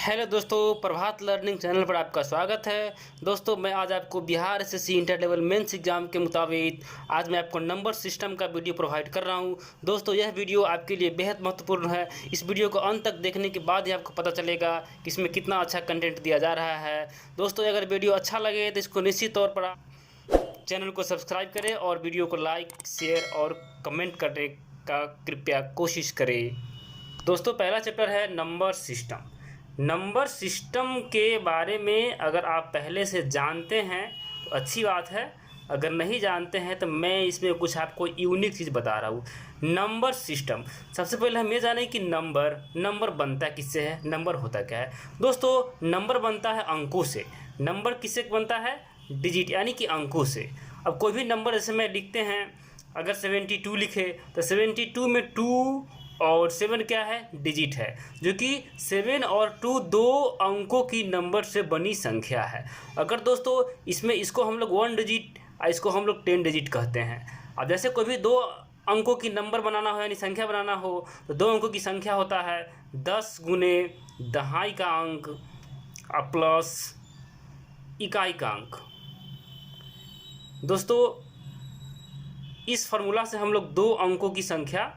Hello दोस्तों, प्रभात learning channel पर आपका स्वागत है। दोस्तों, मैं आज आपको Bihar SSC inter level mains exam के मुताबिक आज मैं आपको नंबर सिस्टम का वीडियो प्रोवाइड कर रहा हूं। दोस्तों, यह वीडियो आपके लिए बेहद महत्वपूर्ण है। इस वीडियो को अंत तक देखने के बाद ही आपको पता चलेगा कि इसमें कितना अच्छा कंटेंट दिया जा रहा है। दोस्तों, अगर वीडियो अच्छा लगे तो इसको निश्चित तौर पर चैनल को सब्सक्राइब करें और वीडियो को लाइक, शेयर और कमेंट करने का कृपया कोशिश करें। दोस्तों, पहला चैप्टर है नंबर सिस्टम। नंबर सिस्टम के बारे में अगर आप पहले से जानते हैं तो अच्छी बात है, अगर नहीं जानते हैं तो मैं इसमें कुछ आपको यूनिक चीज़ बता रहा हूँ। नंबर सिस्टम, सबसे पहले हम ये जानें कि नंबर बनता किससे है, नंबर होता क्या है। दोस्तों, नंबर बनता है अंकों से। नंबर किससे बनता है? डिजिट यानी कि अंकों से। अब कोई भी नंबर जैसे मैं लिखते हैं, अगर 72 लिखे तो 72 में 2 और 7 क्या है? डिजिट है, जो कि 7 और 2 दो अंकों की नंबर से बनी संख्या है। अगर दोस्तों इसको हम लोग 1 डिजिट और इसको हम लोग 10 डिजिट कहते हैं। अब जैसे कोई भी दो अंकों की नंबर बनाना हो यानी संख्या बनाना हो तो दो अंकों की संख्या होता है 10 गुने दहाई का अंक प्लस इकाई का अंक। दोस्तों, इस फॉर्मूला से हम लोग दो अंकों की संख्या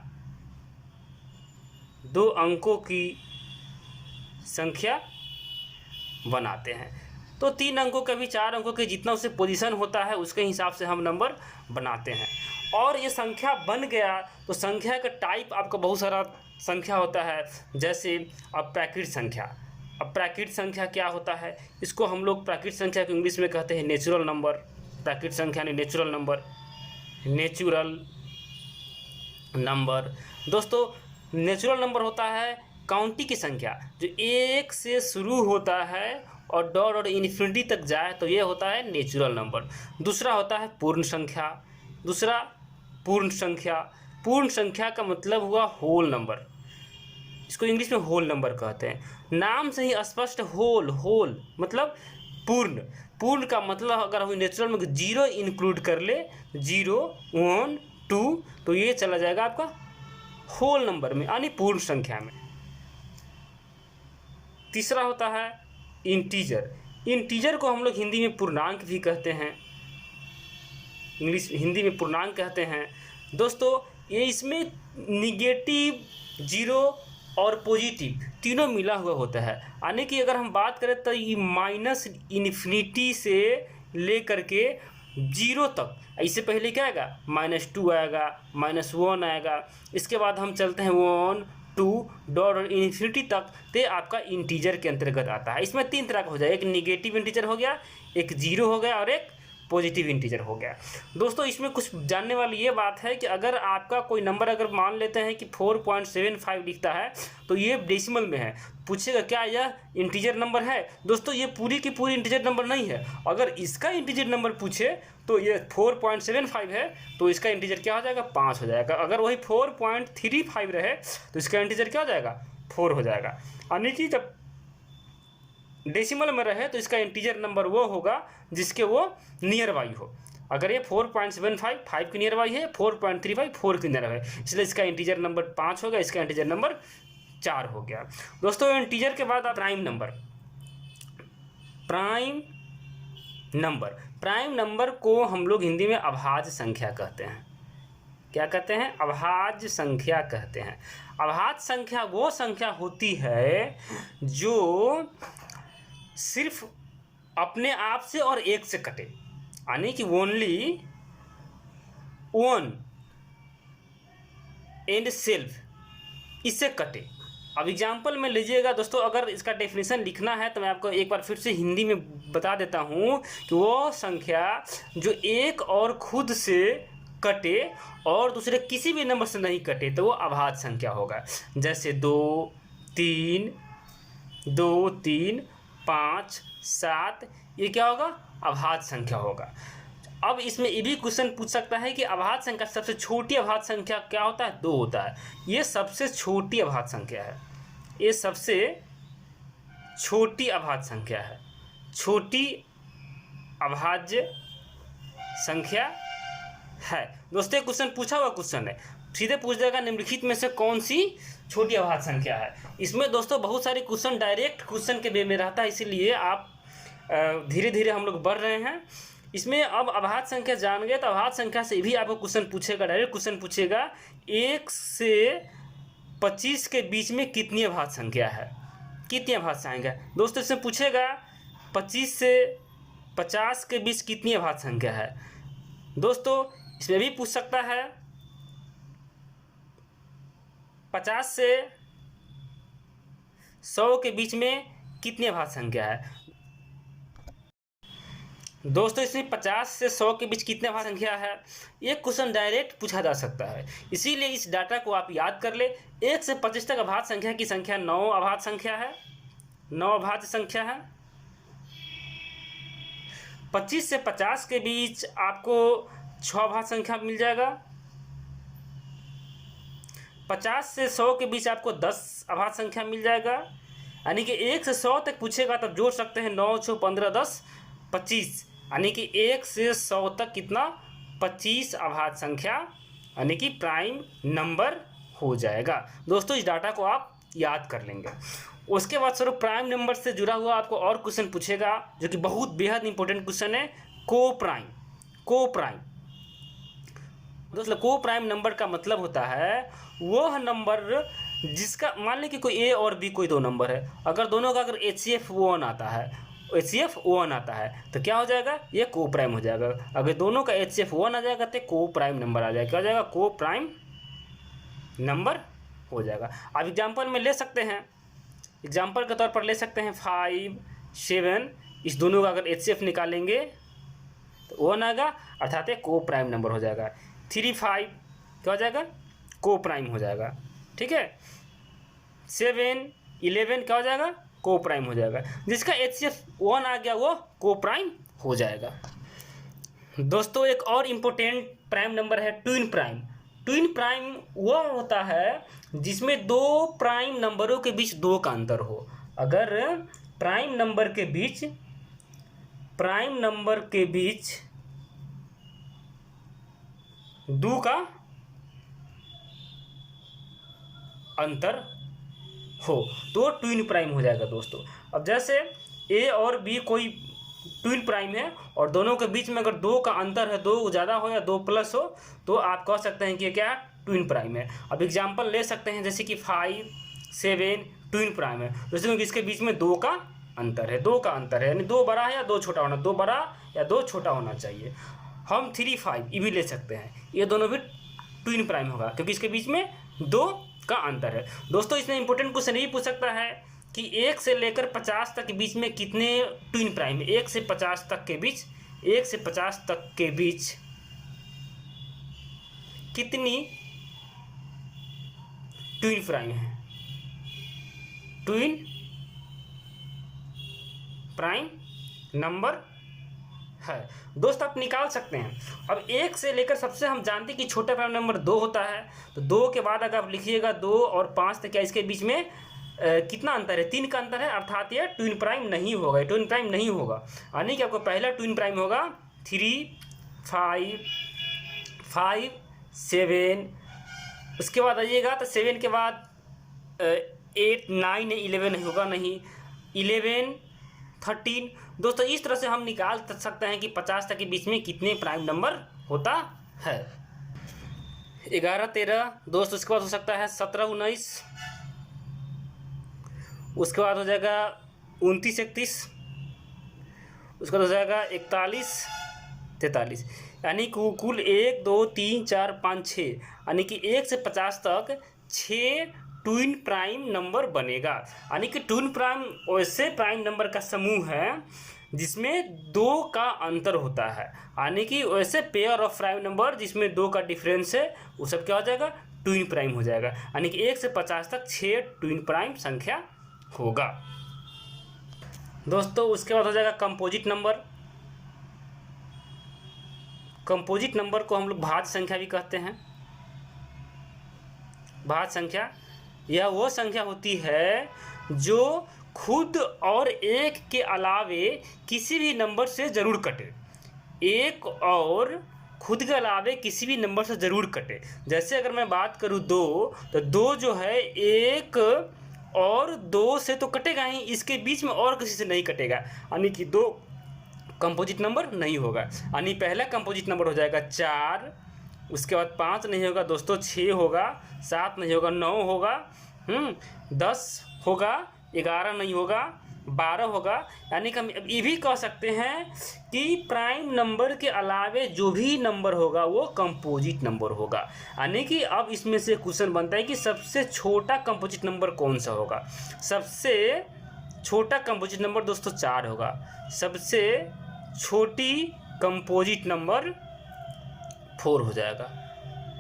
बनाते हैं। तो 3 अंकों का भी 4 अंकों के जितना उससे पोजीशन होता है उसके हिसाब से हम नंबर बनाते हैं। और ये संख्या बन गया तो संख्या का टाइप आपका बहुत सारा संख्या होता है। जैसे अप्राकृत संख्या। अप्राकृत संख्या क्या होता है? इसको हम लोग प्राकृत संख्या को इंग्लिश में कहते हैं नेचुरल नंबर। प्राकृत संख्या यानी नेचुरल नंबर। दोस्तों, नेचुरल नंबर होता है काउंटी की संख्या जो 1 से शुरू होता है और डॉट और इन्फिनिटी तक जाए तो ये होता है नेचुरल नंबर। दूसरा होता है पूर्ण संख्या। पूर्ण संख्या का मतलब हुआ होल नंबर। इसको इंग्लिश में होल नंबर कहते हैं। नाम से ही स्पष्ट होल मतलब पूर्ण का मतलब अगर हम नेचुरल में 0 इंक्लूड कर ले, 0, 1, 2 तो ये चला जाएगा आपका होल नंबर में यानी पूर्ण संख्या में। तीसरा होता है इंटीजर को हम लोग हिंदी में पूर्णांक भी कहते हैं, हिंदी में पूर्णांक कहते हैं। दोस्तों, ये इसमें निगेटिव, 0 और पॉजिटिव तीनों मिला हुआ होता है। यानी कि अगर हम बात करें तो ये माइनस इन्फिनिटी से लेकर के 0 तक, इससे पहले क्या आएगा? -2 आएगा, -1 आएगा। इसके बाद हम चलते हैं 1, 2 डॉट और इन्फिनिटी तक, तो आपका इंटीजर के अंतर्गत आता है। इसमें 3 तरह का हो जाएगा, एक निगेटिव इंटीजर हो गया, एक 0 हो गया और एक पॉजिटिव इंटीजर हो गया। दोस्तों, इसमें कुछ जानने वाली ये बात है कि अगर आपका कोई नंबर अगर मान लेते हैं कि 4.75 लिखता है तो ये डेसिमल में है, पूछेगा क्या यह इंटीजर नंबर है? दोस्तों, ये पूरी की पूरी इंटीजर नंबर नहीं है। अगर इसका इंटीजर नंबर पूछे तो ये 4.75 है तो इसका इंटीजर क्या हो जाएगा? 5 हो जाएगा। अगर वही 4.35 रहे तो इसका इंटीजर क्या हो जाएगा? 4 हो जाएगा। यानी कि जब डेसिमल में रहे तो इसका इंटीजर नंबर वो होगा जिसके वो नियर बाई हो। अगर ये 4.75 5 के नियर बाई है, 4.35 4 के नियर बाई, इसलिए इसका इंटीजर नंबर 5 हो गया, इसका इंटीजर नंबर 4 हो गया। दोस्तों, इंटीजर के बाद प्राइम नंबर को हम लोग हिंदी में अभाज्य संख्या कहते हैं। क्या कहते हैं? अभाज्य संख्या कहते हैं। अभाज्य संख्या वो संख्या होती है जो सिर्फ अपने आप से और 1 से कटे, यानी कि ओनली 1 एंड सेल्फ, इससे कटे। अब एग्जाम्पल में लीजिएगा दोस्तों, अगर इसका डेफिनेशन लिखना है तो मैं आपको एक बार फिर से हिंदी में बता देता हूँ कि वो संख्या जो 1 और खुद से कटे और दूसरे किसी भी नंबर से नहीं कटे तो वो अभाज्य संख्या होगा। जैसे 2, 3, 5, 7, ये क्या होगा? अभाज्य संख्या होगा। अब इसमें ये भी क्वेश्चन पूछ सकता है कि अभाज्य संख्या सबसे छोटी अभाज्य संख्या क्या होता है? 2 होता है। ये सबसे छोटी अभाज्य संख्या है, ये सबसे छोटी अभाज्य संख्या है, छोटी अभाज्य संख्या है। दोस्तों, क्वेश्चन पूछा हुआ क्वेश्चन है, सीधे पूछ देगा निम्नलिखित में से कौन सी छोटी अभाज्य संख्या है। इसमें दोस्तों बहुत सारे क्वेश्चन डायरेक्ट क्वेश्चन के वे में रहता है, इसीलिए आप धीरे धीरे हम लोग बढ़ रहे हैं इसमें। अब अभाज्य संख्या जान गए तो अभाज्य संख्या से भी आपको क्वेश्चन पूछेगा, डायरेक्ट क्वेश्चन पूछेगा 1 से 25 के बीच में कितनी अभाज्य संख्या है, कितनी अभाज्य संख्या। दोस्तों इसमें पूछेगा 25 से 50 के बीच कितनी अभाज्य संख्या है। दोस्तों इसमें भी पूछ सकता है 50 से 100 के बीच में कितनी अभाज्य संख्या है। दोस्तों इसमें 50 से 100 के बीच कितनी अभाज्य संख्या है, ये क्वेश्चन डायरेक्ट पूछा जा सकता है, इसीलिए इस डाटा को आप याद कर ले। 1 से 25 तक अभाज्य संख्या की संख्या 9 अभाज्य संख्या है, 9 अभाज्य संख्या है। 25 से 50 के बीच आपको 6 अभाज्य संख्या मिल जाएगा। 50 से 100 के बीच आपको 10 अभाज्य संख्या मिल जाएगा। यानी कि 1 से 100 तक पूछेगा तब जोड़ सकते हैं 9, 6, 15, 10, 25, यानी कि 1 से 100 तक कितना 25 अभाज्य संख्या यानी कि प्राइम नंबर हो जाएगा। दोस्तों इस डाटा को आप याद कर लेंगे। उसके बाद स्वरूप प्राइम नंबर से जुड़ा हुआ आपको और क्वेश्चन पूछेगा जो कि बहुत बेहद इंपॉर्टेंट क्वेश्चन है, को प्राइम। को प्राइम दोस्तों को प्राइम नंबर का मतलब होता है वह नंबर जिसका, मान लें कि कोई ए और बी कोई दो नंबर है, अगर दोनों का अगर HCF 1 आता है, HCF 1 आता है तो क्या हो जाएगा, ये को प्राइम हो जाएगा। अगर दोनों का HCF 1 आ जाएगा तो को प्राइम नंबर आ जाएगा, क्या हो जाएगा, को प्राइम नंबर हो जाएगा। अब एग्जाम्पल में ले सकते हैं, एग्जाम्पल के तौर पर ले सकते हैं 5, 7, इस दोनों का अगर HCF निकालेंगे तो 1 आएगा, अर्थात ये को प्राइम नंबर हो जाएगा। 3, 5 क्या हो जाएगा, को प्राइम हो जाएगा, ठीक है। 7, 11 क्या हो जाएगा, को प्राइम हो जाएगा। जिसका HCF 1 आ गया वो को प्राइम हो जाएगा। दोस्तों एक और इम्पोर्टेंट प्राइम नंबर है ट्विन प्राइम। ट्विन प्राइम वह होता है जिसमें दो प्राइम नंबरों के बीच 2 का अंतर हो। अगर प्राइम नंबर के बीच 2 का अंतर हो तो ट्विन प्राइम हो जाएगा दोस्तों। अब जैसे ए और बी कोई ट्विन प्राइम है और दोनों के बीच में अगर 2 का अंतर है, 2 ज़्यादा हो या 2 प्लस हो, तो आप कह सकते हैं कि क्या ट्विन प्राइम है। अब एग्जांपल ले सकते हैं जैसे कि 5, 7 ट्विन प्राइम है, जैसे कि इसके बीच में 2 का अंतर है, 2 का अंतर है, यानी 2 बड़ा है या 2 छोटा होना, 2 बड़ा या 2 छोटा होना चाहिए। हम 3, 5 ये भी ले सकते हैं, ये दोनों भी ट्विन प्राइम होगा क्योंकि इसके बीच में 2 का अंतर है। दोस्तों इसमें इंपॉर्टेंट क्वेश्चन ये पूछ सकता है कि 1 से लेकर 50 तक के बीच में कितने ट्विन प्राइम है। 1 से 50 तक के बीच, 1 से 50 तक के बीच कितनी ट्विन प्राइम है, ट्विन प्राइम नंबर है। दोस्त आप निकाल सकते हैं। अब 1 से लेकर सबसे हम जानते हैं कि छोटा प्राइम नंबर 2 होता है, तो 2 के बाद अगर आप लिखिएगा 2 और 5 तक, क्या इसके बीच में कितना अंतर है, 3 का अंतर है, अर्थात ये ट्विन प्राइम नहीं होगा, ट्विन प्राइम नहीं होगा। यानी कि आपको पहला ट्विन प्राइम होगा 3, 5, 7, उसके बाद आइएगा तो 7 के बाद 8, 9 11 नहीं होगा, नहीं 11, 13। दोस्तों इस तरह से हम निकाल सकते हैं कि 50 तक के बीच में कितने प्राइम नंबर होता है। 11, 13 दोस्त, उसके बाद हो सकता है 17, 19, उसके बाद हो जाएगा 29, 31, उसके बाद हो जाएगा 41, 43, यानी कुल 1, 2, 3, 4, 5, 6, यानी कि 1 से 50 तक 6 ट्विन प्राइम नंबर बनेगा। यानी कि ट्विन प्राइम वैसे प्राइम नंबर का समूह है जिसमें 2 का अंतर होता है, यानी कि वैसे पेयर ऑफ प्राइम नंबर जिसमें 2 का डिफरेंस है वो सब क्या हो जाएगा, ट्विन प्राइम हो जाएगा। यानी कि 1 से 50 तक 6 ट्विन प्राइम संख्या होगा। दोस्तों उसके बाद हो जाएगा कंपोजिट नंबर। कंपोजिट नंबर को हम लोग भाज्य संख्या भी कहते हैं। भाज्य संख्या यह वो संख्या होती है जो खुद और 1 के अलावे किसी भी नंबर से जरूर कटे। 1 और खुद के अलावे किसी भी नंबर से ज़रूर कटे। जैसे अगर मैं बात करूँ 2, तो 2 जो है 1 और 2 से तो कटेगा ही, इसके बीच में और किसी से नहीं कटेगा, यानी कि 2 कंपोजिट नंबर नहीं होगा। यानी पहला कंपोजिट नंबर हो जाएगा 4, उसके बाद 5 नहीं होगा दोस्तों, 6 होगा, 7 नहीं होगा, 9 होगा, 10 होगा, 11 नहीं होगा, 12 होगा। यानी कि हम ये भी कह सकते हैं कि प्राइम नंबर के अलावे जो भी नंबर होगा वो कंपोजिट नंबर होगा। यानी कि अब इसमें से क्वेश्चन बनता है कि सबसे छोटा कंपोजिट नंबर कौन सा होगा। सबसे छोटा कंपोजिट नंबर दोस्तों 4 होगा। सबसे छोटी कंपोजिट नंबर 4 हो जाएगा।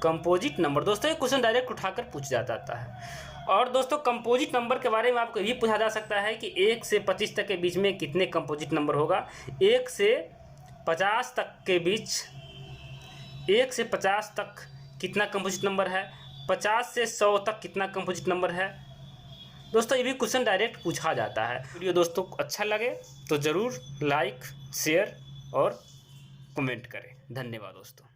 कंपोजिट नंबर दोस्तों ये क्वेश्चन डायरेक्ट उठाकर पूछ जाता है। और दोस्तों कंपोजिट नंबर के बारे में आपको ये पूछा जा सकता है कि 1 से 25 तक के बीच में कितने कंपोजिट नंबर होगा। 1 से 50 तक के बीच 1 से 50 तक कितना कंपोजिट नंबर है, 50 से 100 तक कितना कंपोजिट नंबर है। दोस्तों ये भी क्वेश्चन डायरेक्ट पूछा जाता है। वीडियो दोस्तों अच्छा लगे तो ज़रूर लाइक, शेयर और कमेंट करें। धन्यवाद दोस्तों।